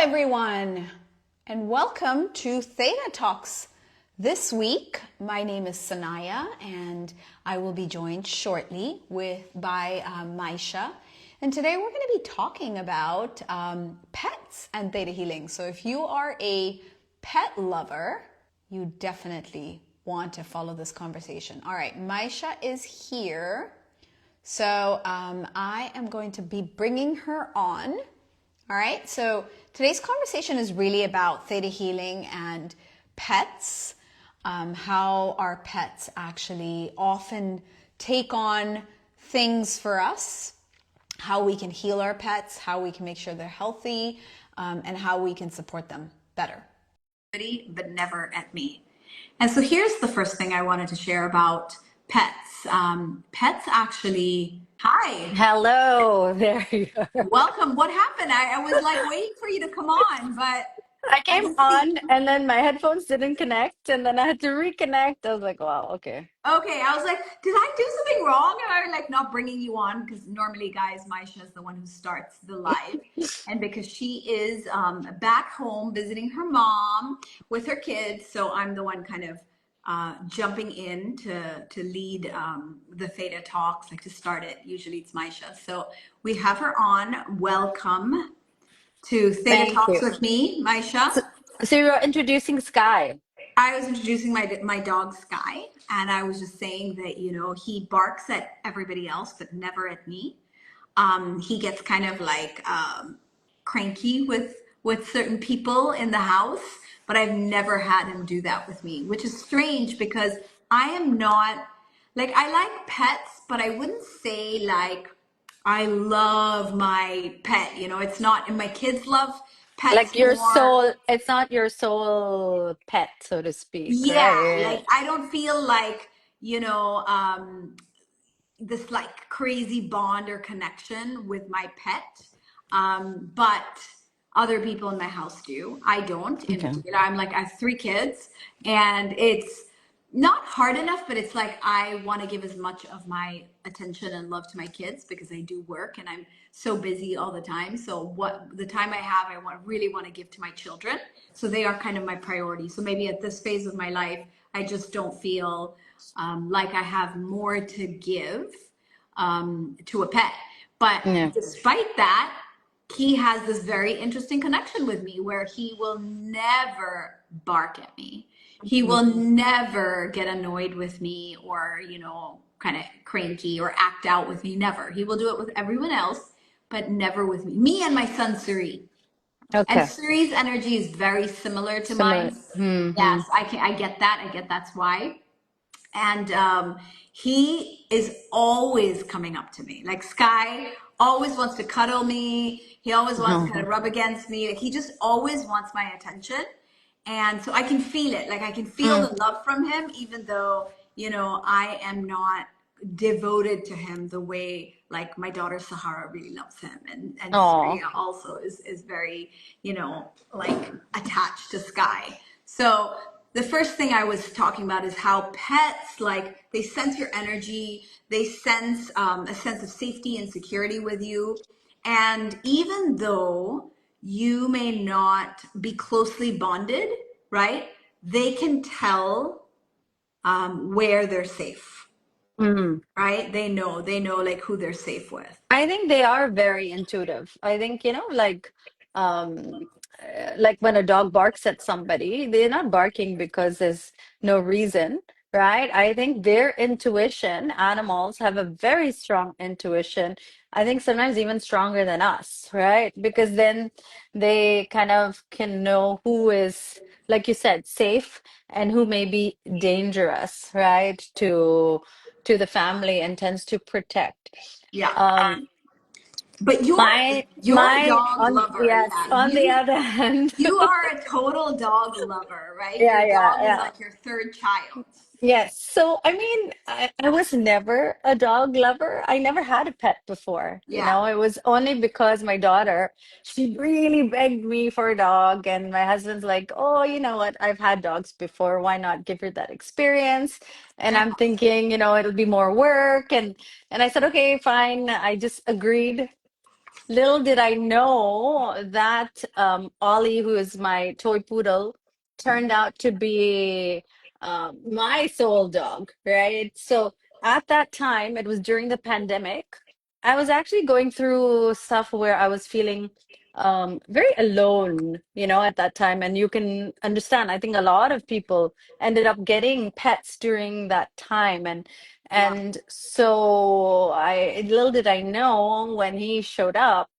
everyone, and welcome to Theta Talks. This week, my name is Sanaiyah, and I will be joined shortly by Maisha. And today we're going to be talking about pets and theta healing. So if you are a pet lover, you definitely want to follow this conversation. All right, Maisha is here. So I am going to be bringing her on. All right, so today's conversation is really about theta healing and pets, how our pets actually often take on things for us, how we can heal our pets, how we can make sure they're healthy, and how we can support them better. But never at me. And so here's the first thing I wanted to share about pets. Pets actually, hi. Hello, there you are. Welcome. What happened? I was like waiting for you to come on, but I I came didn't see. on and then my headphones didn't connect and then I had to reconnect. I was like, wow, okay. Okay, I was like, did I do something wrong? And I like not bringing you on because normally, guys, Maisha is the one who starts the live, and because she is back home visiting her mom with her kids, so I'm the one kind of jumping in to lead the Theta Talks, like to start it. Usually it's Maisha, so we have her on. Welcome to Theta Thank Talks you. with me, Maisha. So, so you're introducing Sky. I was introducing my dog Sky, and I was just saying that he barks at everybody else, but never at me. He gets kind of like cranky with certain people in the house, but I've never had him do that with me, which is strange because I am not like I like pets, but I wouldn't say like I love my pet. It's not, and my kids love pets Like your more. soul, it's not your soul pet, so to speak, Yeah, right? like I don't feel like, you know, this like crazy bond or connection with my pet. But other people in my house do. I don't in Okay. particular. I have three kids, and it's not hard enough, but it's like I want to give as much of my attention and love to my kids because I do work and I'm so busy all the time. So what the time I have, really want to give to my children. So they are kind of my priority. So maybe at this phase of my life, I just don't feel like I have more to give to a pet. But Yeah. despite that, he has this very interesting connection with me where he will never bark at me. He will never get annoyed with me or, kind of cranky or act out with me. Never. He will do it with everyone else, but never with me. Me and my son Suri. And Okay. Suri's energy is very similar to Similar. mine. Hmm. Yes, I get that. I get that's why. And he is always coming up to me. Like Sky always wants to cuddle me. He always wants to kind of rub against me. Like he just always wants my attention. And so I can feel it. Like I can feel the love from him, even though, I am not devoted to him the way like my daughter Sahara really loves him. And Oh. Surya also is very, like attached to Sky. So the first thing I was talking about is how pets, like they sense your energy, they sense a sense of safety and security with you. And even though you may not be closely bonded, right? They can tell where they're safe, right? They know like who they're safe with. I think they are very intuitive. I think, um, like when a dog barks at somebody, they're not barking because there's no reason, right? I think their intuition, animals have a very strong intuition. I think sometimes even stronger than us, right? Because then they kind of can know who is, like you said, safe and who may be dangerous, right? To the family and tends to protect. Yeah. Um, But you're a my dog on lover. yes, Yeah. on the You other hand, you are a total dog lover, right? Your yeah, yeah, dog is yeah. like your third child. Yes. So, I mean, I was never a dog lover. I never had a pet before. Yeah. It was only because my daughter, she really begged me for a dog. And my husband's like, oh, you know what? I've had dogs before. Why not give her that experience? And Okay. I'm thinking, it'll be more work. And I said, okay, fine. I just agreed. little did I know that Ollie, who is my toy poodle, turned out to be my soul dog, right? So at that time, it was during the pandemic. I was actually going through stuff where I was feeling very alone, at that time. And you can understand, I think a lot of people ended up getting pets during that time. And Wow. and so little did I know when he showed up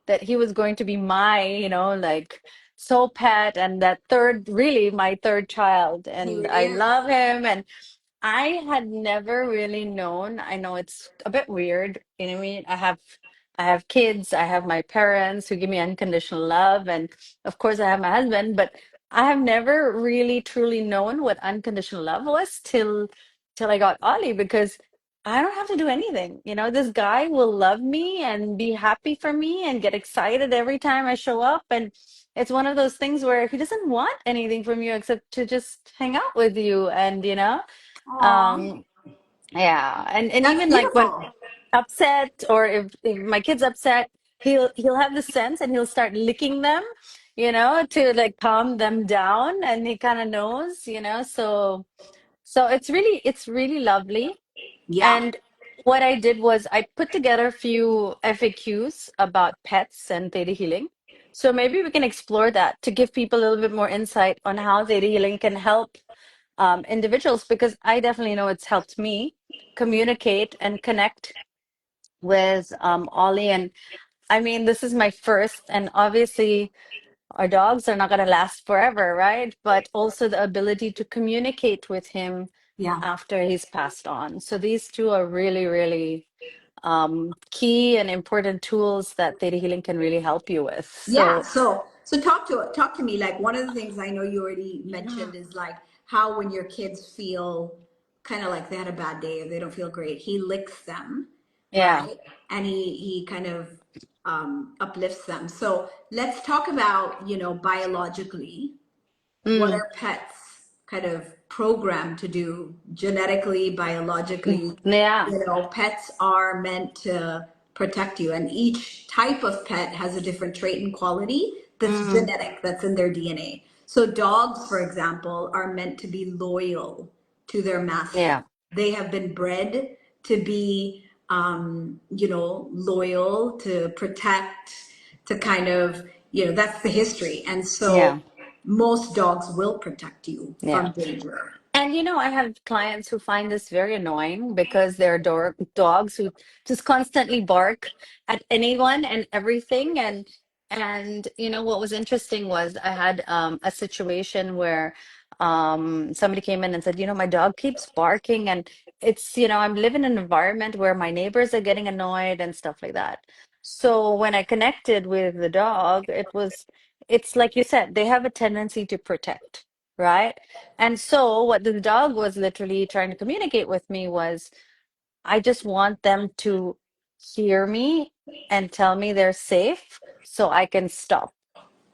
that he was going to be my, like soul pet and that third, really my third child. He And I really is. love him. And I had never really known. I know it's a bit weird. You know what I mean? I have kids, I have my parents who give me unconditional love, and of course I have my husband, but I have never really truly known what unconditional love was till I got Ollie because I don't have to do anything. This guy will love me and be happy for me and get excited every time I show up. And it's one of those things where he doesn't want anything from you except to just hang out with you and Aw, um, yeah, and that's even like when beautiful. upset or if my kid's upset, he'll have the sense and he'll start licking them, to like calm them down, and he kind of knows, so it's really lovely. Yeah, And what I did was I put together a few FAQs about pets and theta healing. So maybe we can explore that to give people a little bit more insight on how theta healing can help individuals, because I definitely know it's helped me communicate and connect with Ollie. And I mean, this is my first, and obviously, our dogs are not going to last forever, right? But also the ability to communicate with him yeah. after he's passed on. So these two are really, really key and important tools that theta healing can really help you with. Yeah, So, so talk to me. Like one of the things I know you already mentioned is like how when your kids feel kind of like they had a bad day or they don't feel great, he licks them, yeah. right? And he kind of uplifts them. So let's talk about, biologically, what Mm, are pets kind of programmed to do genetically, biologically? yeah. Pets are meant to protect you, and each type of pet has a different trait and quality that's Mm, genetic, that's in their DNA. So, dogs, for example, are meant to be loyal to their master. yeah. They have been bred to be, loyal, to protect, to kind of, that's the history. And so, Yeah. most dogs will protect you Yeah. from danger. And I have clients who find this very annoying because they're dogs who just constantly bark at anyone and everything. And what was interesting was I had a situation where somebody came in and said, my dog keeps barking, and it's, I'm living in an environment where my neighbors are getting annoyed and stuff like that. So when I connected with the dog, it's like you said, they have a tendency to protect, right? And so, what the dog was literally trying to communicate with me was, I just want them to hear me and tell me they're safe so I can stop,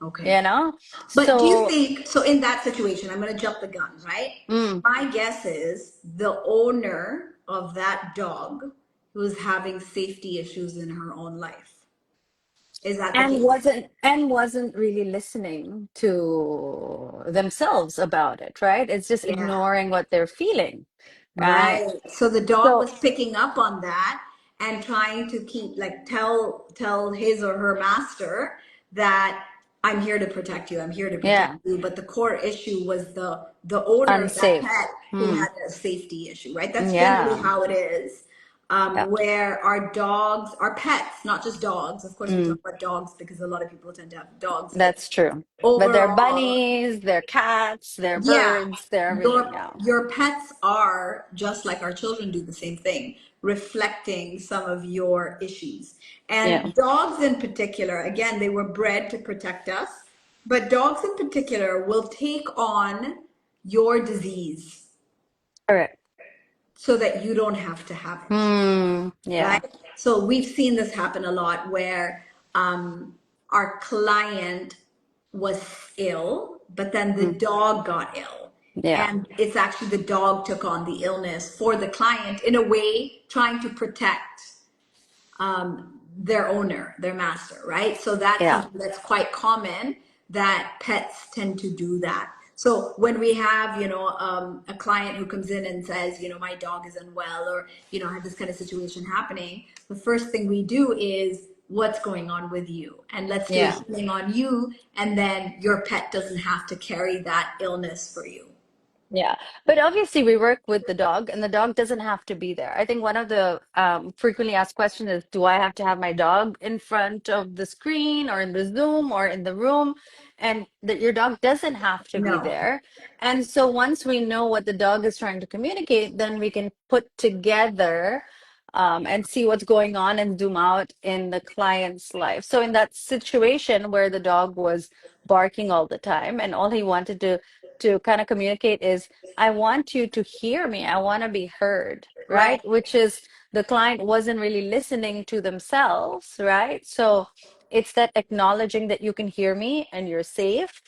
Okay. you know? But do you So, think, so in that situation, I'm going to jump the gun, right? mm, My guess is the owner of that dog was having safety issues in her own life. Is that the and case? wasn't really listening to themselves about it, right? It's just Yeah. ignoring what they're feeling, right? Right. So the dog So, was picking up on that and trying to keep like tell his or her master that I'm here to protect you. I'm here to protect yeah, you. But the core issue was the owner of that unsafe. pet who had Mm, a safety issue, right? That's generally yeah, how it is. yeah, Where our dogs, our pets, not just dogs. Of course, we mm. talk about dogs because a lot of people tend to have dogs, but That's true. But they're overall, bunnies, they're cats, they're yeah, birds, they're everything your now. your pets are just like our children do the same thing, reflecting some of your issues. Yeah, And dogs in particular, again, they were bred to protect us, but dogs in particular will take on your disease correct. so that you don't have to have it, Yeah. right? So we've seen this happen a lot where our client was ill, but then the Mm, dog got ill. yeah. And it's actually the dog took on the illness for the client in a way, trying to protect their owner, their master, right? So that's Yeah. something that's quite common, that pets tend to do that. So when we have, a client who comes in and says, my dog is unwell, or, I have this kind of situation happening, the first thing we do is, what's going on with you? And let's do a Yeah. healing on you. And then your pet doesn't have to carry that illness for you. Yeah, but obviously we work with the dog, and the dog doesn't have to be there. I think one of the frequently asked questions is, do I have to have my dog in front of the screen or in the Zoom or in the room? And that your dog doesn't have to be No. there. And so once we know what the dog is trying to communicate, then we can put together and see what's going on and zoom out in the client's life. So in that situation where the dog was barking all the time and all he wanted to kind of communicate is, I want you to hear me. I want to be heard, Right. right? Which is the client wasn't really listening to themselves, right? So it's that acknowledging that you can hear me and you're safe,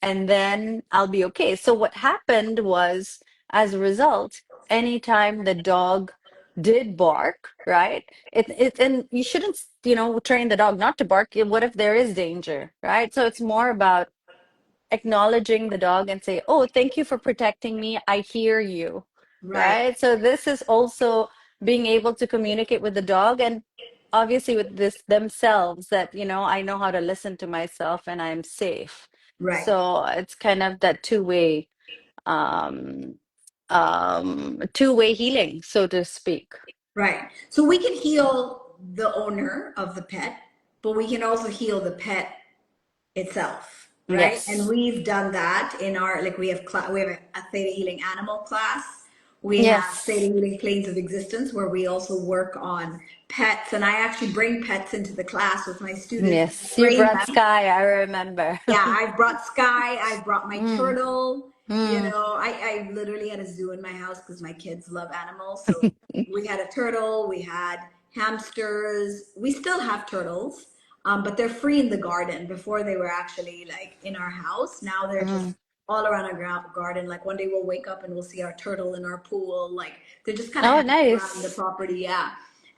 and then I'll be okay. So what happened was, as a result, anytime the dog did bark, right? And you shouldn't, train the dog not to bark. What if there is danger, right? So it's more about acknowledging the dog and say, "Oh, thank you for protecting me. I hear you." Right. Right? So this is also being able to communicate with the dog, and obviously with this themselves, that, I know how to listen to myself and I'm safe. Right. So it's kind of that um two-way healing, so to speak. Right. So we can heal the owner of the pet, but we can also heal the pet itself, right? And Yes. we've done that in our, like, we have a theta healing animal class. We have theta Yes. healing planes of existence, where we also work on pets, and I actually bring pets into the class with my students. I Yes. You train brought them. Sky, I remember. Yeah, I've brought Sky, I've brought my Mm, turtle. mm. I literally had a zoo in my house because my kids love animals. So we had a turtle, we had hamsters, we still have turtles, but they're free in the garden. Before, they were actually like in our house. Now they're Mm. just all around our garden. Like one day we'll wake up and we'll see our turtle in our pool. Like they're just kind of Oh, hanging around the nice. property. Yeah.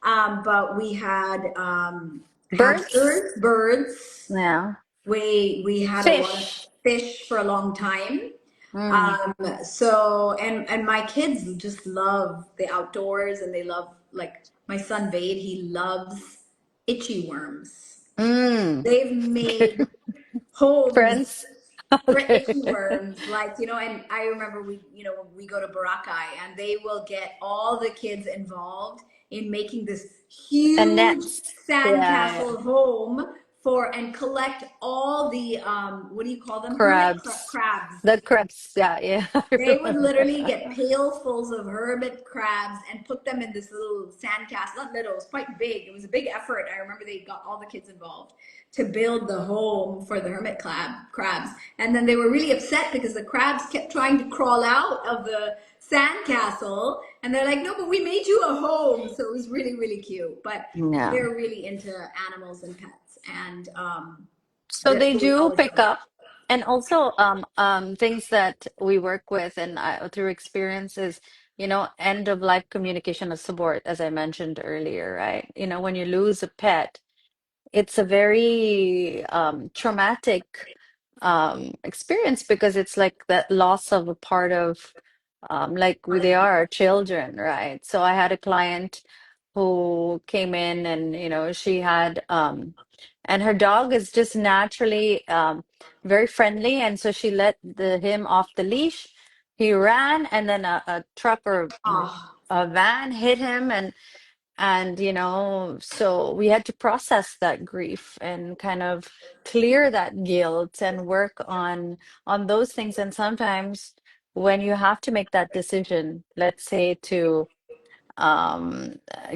But we had Birds? hamsters, birds. Yeah. We had a lot of Fish. fish for a long time. Mm. So and my kids just love the outdoors, and they love, like, my son Vade, he loves itchy worms. Mm. They've made homes Friends? for Okay. itchy worms, like, and I remember we go to Boracay, and they will get all the kids involved in making this And huge nets. Yeah, yeah. sandcastle home for, and collect all the what do you call them, Crabs. crabs. The crabs. Yeah, yeah. I They would remember. literally get pailfuls of hermit crabs and put them in this little sandcastle. Not little, it was quite big. It was a big effort. I remember they got all the kids involved to build the home for the hermit crabs. And then they were really upset because the crabs kept trying to crawl out of the sandcastle. And they're like, no, but we made you a home. So it was really, really cute. But Yeah. they're really into animals and pets. And So they so we do always love pick that. up, and also things that we work with, and through experience is, end of life communication and support, as I mentioned earlier, right? When you lose a pet, it's a very traumatic experience, because it's like that loss of a part of, they are our children, right? So I had a client who came in, and she had and her dog is just naturally very friendly, and so she let him off the leash. He ran, and then a truck or Oh, a van hit him, and so we had to process that grief and kind of clear that guilt and work on those things. And sometimes when you have to make that decision, let's say to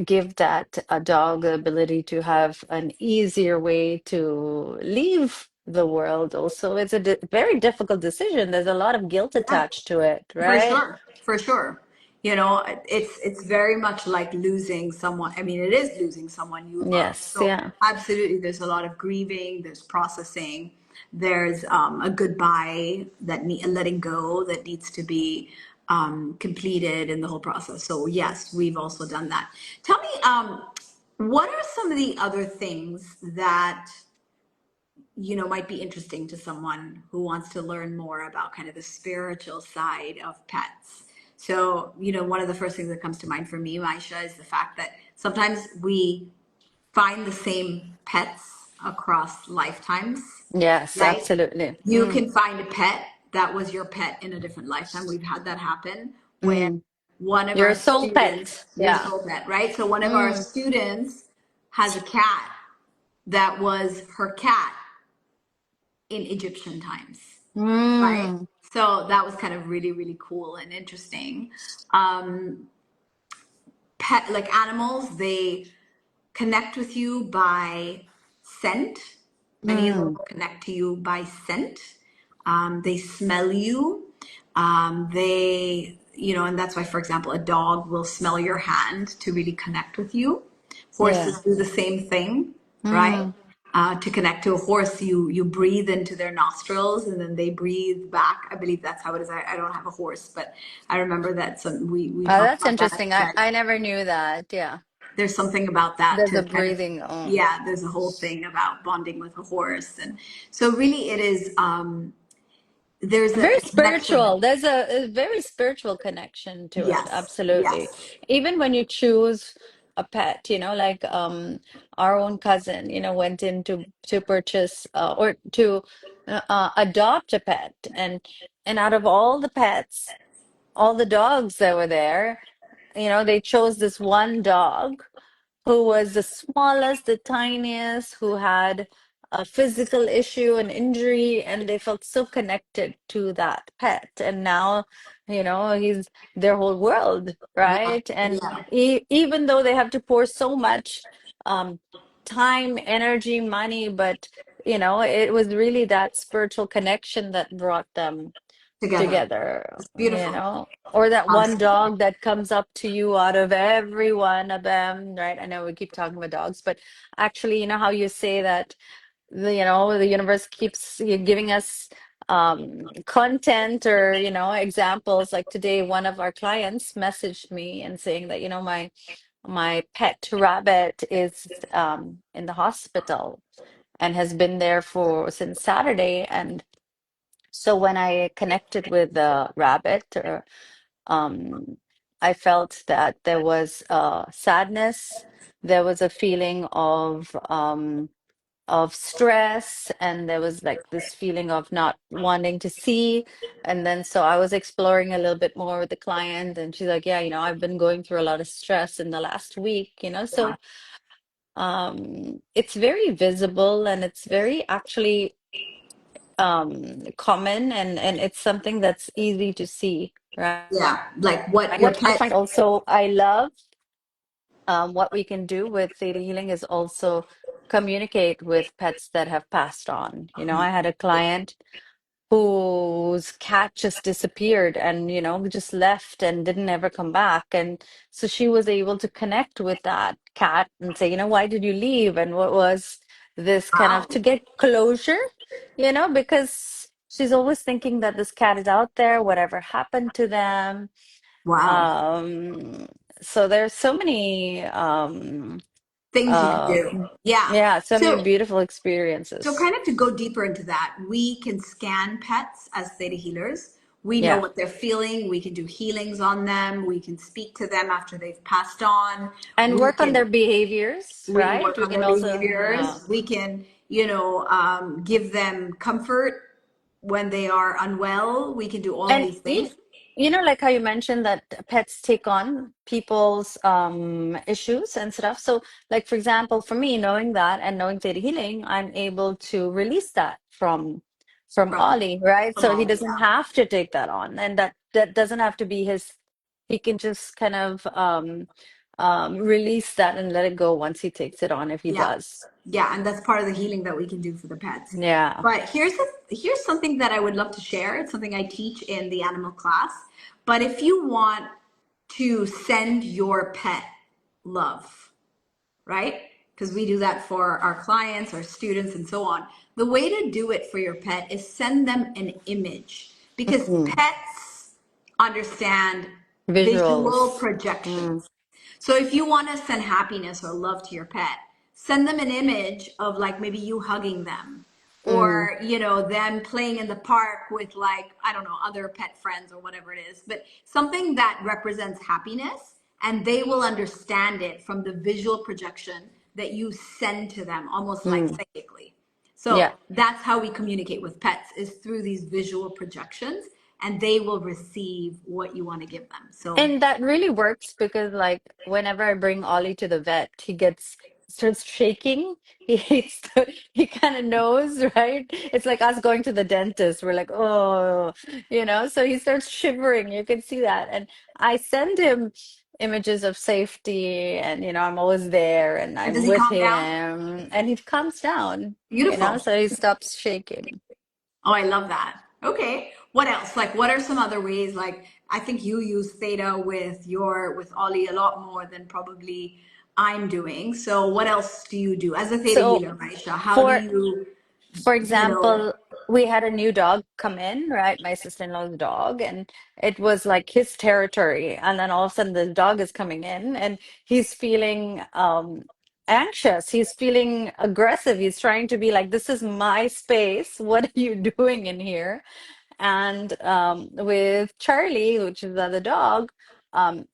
give that a dog the ability to have an easier way to leave the world, also it's a very difficult decision. There's a lot of guilt yeah. attached to it, For right? sure, for sure. It's very much like losing someone. I mean, it is losing someone you love. Yes, So yeah. absolutely, there's a lot of grieving. There's processing. There's a goodbye, a letting go that needs to be completed in the whole process. So yes, we've also done that. Tell me, What are some of the other things that might be interesting to someone who wants to learn more about kind of the spiritual side of pets? So, one of the first things that comes to mind for me, Maisha, is the fact that sometimes we find the same pets across lifetimes, Yes, right? absolutely. You can find a pet that was your pet in a different lifetime. We've had that happen where Mm. one of Your our soul students, pet. your Yeah. soul pet, right? So one of our Mm. students has a cat that was her cat in Egyptian times, right? Mm. So that was kind of really, really cool and interesting. Um, Pet, like animals, they connect with you by scent. Many of them Mm. will connect to you by scent. They smell you. And that's why, for example, a dog will smell your hand to really connect with you. Yeah. Horses do the same thing, right? Mm. To connect to a horse, you breathe into their nostrils and then they breathe back. I believe that's how it is. I don't have a horse, but I remember that we Oh, talked that's about that. interesting. I never knew that. Yeah. There's something about that There's to a kind of, breathing. Oh. yeah, there's a whole thing about bonding with a horse. And so really it is, there's Very a connection. spiritual. There's a very spiritual connection to it. Yes, Absolutely. yes. Even when you choose a pet, like our own cousin, went in to purchase or to adopt a pet, and out of all the pets, all the dogs that were there, they chose this one dog who was the smallest, the tiniest, who had a physical issue, an injury, and they felt so connected to that pet. And now, he's their whole world, Yeah, right? And yeah, even though they have to pour so much um, time, energy, money, but it was really that spiritual connection that brought them together. together, It's beautiful. or that one Absolutely. dog that comes up to you out of every one of them, right? I know we keep talking about dogs, but actually, how you say that the universe keeps giving us content or examples. Like today, one of our clients messaged me and saying that my pet rabbit is in the hospital and has been there for since Saturday. And so when I connected with the rabbit, or um, I felt that there was sadness, there was a feeling of stress, and there was like this feeling of not wanting to see. And then so I was exploring a little bit more with the client, and she's like, "Yeah, I've been going through a lot of stress in the last week, Yeah, so it's very visible and it's very actually common, and it's something that's easy to see, right? yeah. Like what your What I pet, find also I love what we can do with theta healing is also communicate with pets that have passed on. I had a client whose cat just disappeared and just left and didn't ever come back, and so she was able to connect with that cat and say, why did you leave, and what was this, kind of wow, to get closure, because she's always thinking that this cat is out there, whatever happened to them. wow. um so there's so many Things you can uh do. Yeah. yeah, so many So beautiful So, experiences. kind of to go deeper into that, we can scan pets as theta healers. We know Yeah, what they're feeling. We can do healings on them. We can speak to them after they've passed on. and We work on can their behaviors, we can right? work We on can their also, yeah. behaviors. We can, give them comfort when they are unwell. We can do all of And these things. like how you mentioned that pets take on people's issues and stuff. So, like for example, for me, knowing that and knowing data healing, I'm able to release that from From Ollie, right? from So he all, doesn't yeah, have to take that on, and that doesn't have to be his. He can just kind of release that and let it go once he takes it on, if he yeah, does. yeah, and that's part of the healing that we can do for the pets. Yeah. But here's something that I would love to share. It's something I teach in the animal class. But if you want to send your pet love, right? Because we do that for our clients, our students, and so on. The way to do it for your pet is send them an image because Mm. pets understand visual Visuals. Mm. projections. So if you want to send happiness or love to your pet, send them an image of like maybe you hugging them, Mm, or them playing in the park with, like, I don't know, other pet friends or whatever it is, but something that represents happiness, and they will understand it from the visual projection that you send to them, almost like mm. psychically. Yeah. So that's how we communicate with pets, is through these visual projections, and they will receive what you want to give them. So And that really works because, like, whenever I bring Ollie to the vet, he gets starts shaking. He hates he kind of knows, right? It's like us going to the dentist. We're like, oh, so he starts shivering. You can see that. And I send him images of safety, and, I'm always there and and does I'm he with calm down? him, and he calms down, Beautiful. so he stops shaking. Oh, I love that. Okay. What else? Like, what are some other ways? Like, I think you use theta with Ollie a lot more than probably I'm doing. So what else do you do as a theta So healer, Maisha? How do for you, For you know, example, we had a new dog come in, right? My sister-in-law's dog, and it was like his territory. And then all of a sudden, the dog is coming in, and he's feeling anxious. He's feeling aggressive. He's trying to be like, "This is my space. What are you doing in here?" And with Charlie, which is the other dog,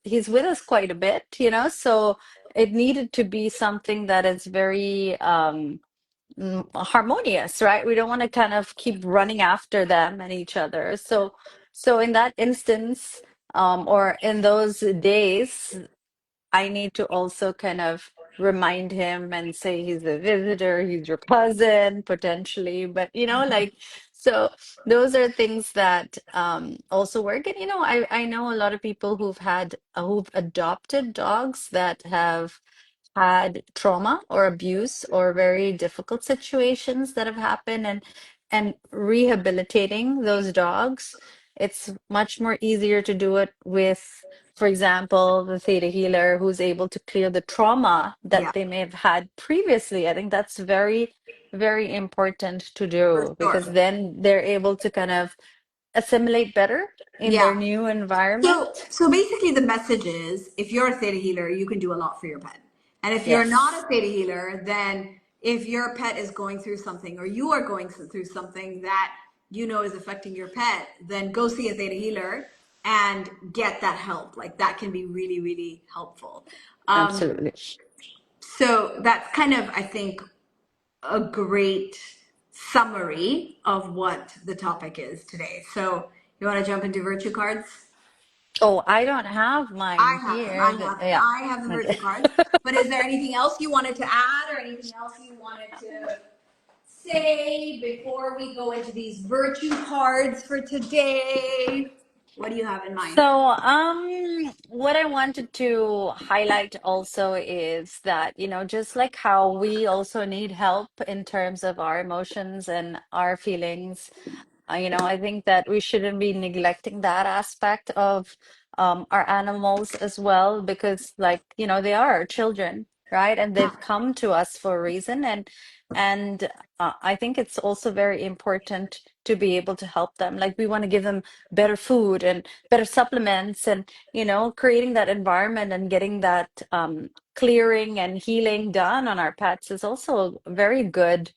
he's with us quite a bit, So it needed to be something that is very harmonious, right? We don't want to kind of keep running after them and each other. So in that instance, or in those days, I need to also kind of remind him and say he's a visitor, he's your cousin potentially, but so those are things that also work. And I know a lot of people who've adopted dogs that have had trauma or abuse or very difficult situations that have happened, and rehabilitating those dogs, it's much more easier to do it with, for example, the theta healer who's able to clear the trauma that yeah, they may have had previously. I think that's very, very important to for do, because sure. then they're able to kind of assimilate better in Yeah. their new So, environment. so basically, the message is, if you're a theta healer, you can do a lot for your pet. And if you're not Yes, a theta healer, then if your pet is going through something, or you are going through something that is affecting your pet, then go see a theta healer and get that help. Like, that can be really, really helpful. Um, absolutely. so that's kind of, I think, a great summary of what the topic is today. So you want to jump into virtue cards? Oh, I don't have I mine have them. I here. have them. Yeah. I have the Okay. virtue cards. But is there anything else you wanted to add, or anything else you wanted to say before we go into these virtue cards for today? What do you have in mind? So, what I wanted to highlight also is that, just like how we also need help in terms of our emotions and our feelings, I think that we shouldn't be neglecting that aspect of our animals as well, because, like, they are our children, right? And Yeah, they've come to us for a reason, and I think it's also very important to be able to help them. Like, we want to give them better food and better supplements, and creating that environment and getting that clearing and healing done on our pets is also a very good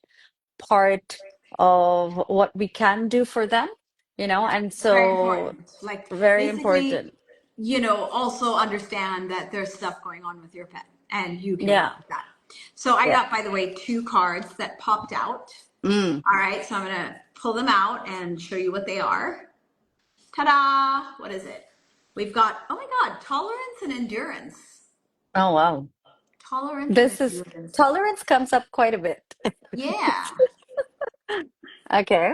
part of what we can do for them, and very so important. Like, very important. basically, also understand that there's stuff going on with your pet, and you can work Yeah, with that. So I yeah. got, by the way, two cards that popped out. Mm. All right, so I'm gonna pull them out and show you what they are. Ta-da! What is it? We've got, oh my God, tolerance and endurance. Oh, wow. Tolerance and This is endurance. tolerance comes up quite a bit. Yeah, Okay.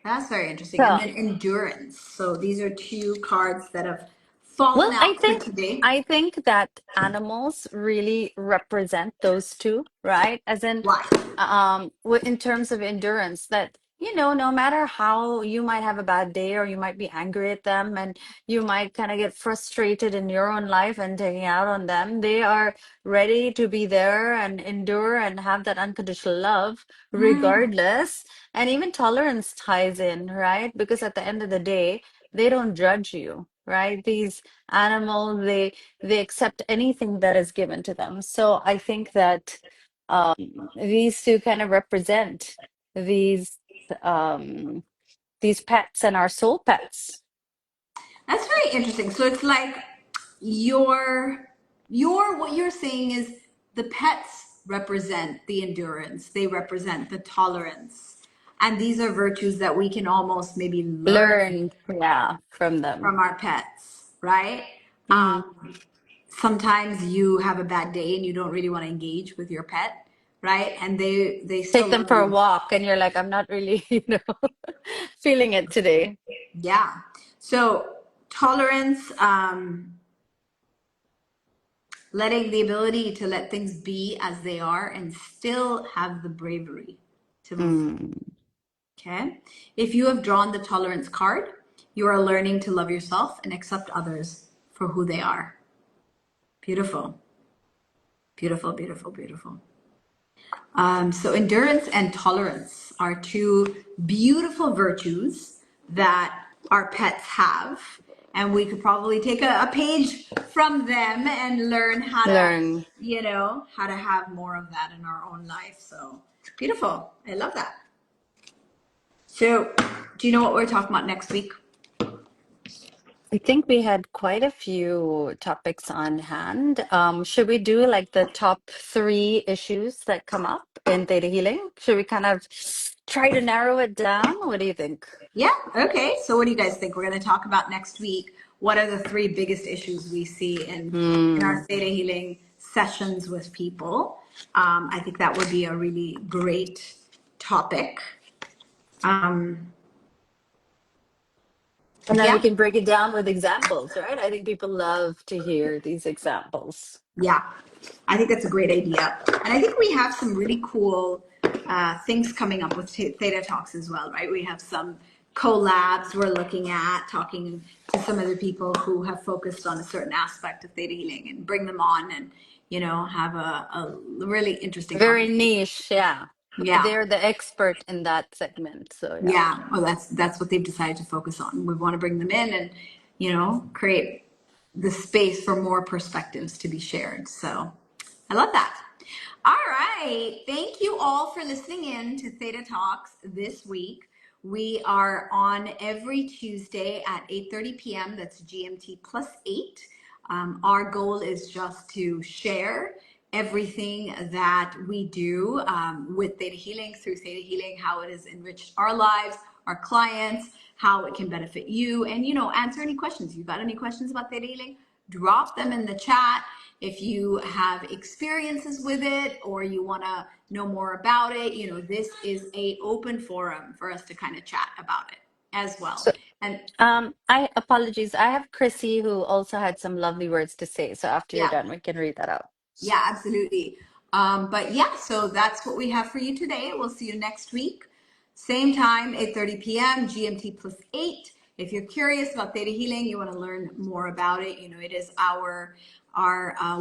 that's very interesting. And So, then endurance. So these are two cards that have fallen well, I out for think today. I think that animals really represent those two, right? As in, Why? in terms of endurance, that no matter how you might have a bad day, or you might be angry at them, and you might kind of get frustrated in your own life and taking out on them, they are ready to be there and endure and have that unconditional love Mm, regardless. And even tolerance ties in, right? Because at the end of the day, they don't judge you. right? These animals, they accept anything that is given to them. So I think that um, these two kind of represent these um, these pets and our soul pets. That's very interesting. So it's like your what you're saying is the pets represent the endurance, they represent the tolerance. And these are virtues that we can almost maybe learn Learn, yeah, from them. from our pets, right? Hmm. Sometimes you have a bad day and you don't really want to engage with your pet, right? And they still Take them love for a you. walk, and you're like, I'm not really, feeling it today. Yeah. So tolerance, letting the ability to let things be as they are and still have the bravery to move forward. Mm. Okay. If you have drawn the tolerance card, you are learning to love yourself and accept others for who they are. Beautiful. Beautiful, beautiful, beautiful. So, endurance and tolerance are two beautiful virtues that our pets have. And we could probably take a page from them and learn how to, Learn. how to have more of that in our own life. So, beautiful. I love that. So, do you know what we're talking about next week? I think we had quite a few topics on hand. Should we do like the top three issues that come up in theta healing? Should we kind of try to narrow it down? What do you think? Yeah. Okay. So, what do you guys think? We're going to talk about next week. What are the three biggest issues we see in Hmm. our theta healing sessions with people? I think that would be a really great topic. Um, And then we yeah. can break it down with examples, right? I think people love to hear these examples. Yeah, I think that's a great idea. And I think we have some really cool things coming up with Theta Talks as well, right? We have some collabs we're looking at, talking to some other people who have focused on a certain aspect of theta healing and bring them on and, have a really interesting Very conversation. niche, yeah. Yeah. They're the expert in that segment. So yeah. Yeah, well, that's what they've decided to focus on. We want to bring them in and create the space for more perspectives to be shared. So I love that. All right, thank you all for listening in to Theta Talks this week. We are on every Tuesday at 8:30 p.m. That's GMT plus 8. Our goal is just to share everything that we do with Theta Healing, through Theta Healing, how it has enriched our lives, our clients, how it can benefit you, and answer any questions. If you've got any questions about Theta Healing, drop them in the chat. If you have experiences with it or you want to know more about it, this is a open forum for us to kind of chat about it as well. So And I apologies. I have Chrissy who also had some lovely words to say. So after you're yeah, done, we can read that out. yeah, absolutely. But yeah, so that's what we have for you today. We'll see you next week. Same time, 8:30 p.m. GMT plus 8. If you're curious about theta healing, you want to learn more about it, it is our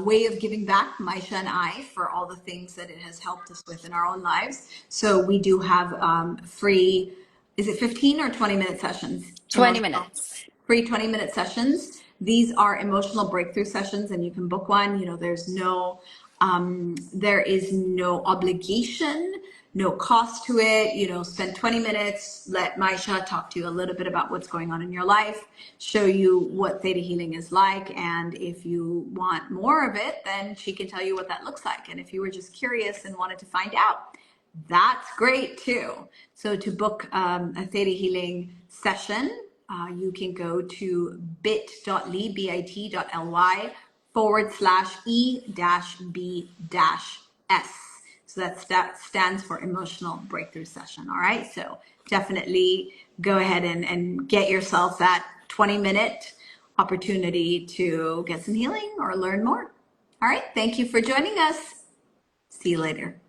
way of giving back, Maisha and I, for all the things that it has helped us with in our own lives. So we do have free, is it 15 or 20-minute sessions? 20 minutes. Free 20-minute sessions. These are emotional breakthrough sessions, and you can book one. There is no obligation, no cost to it. Spend 20 minutes, let Maisha talk to you a little bit about what's going on in your life, show you what theta healing is like. And if you want more of it, then she can tell you what that looks like. And if you were just curious and wanted to find out, that's great too. So to book a theta healing session, you can go to bit.ly/e-b-s. So that stands for emotional breakthrough session. All right. So definitely go ahead and get yourself that 20-minute opportunity to get some healing or learn more. All right. Thank you for joining us. See you later.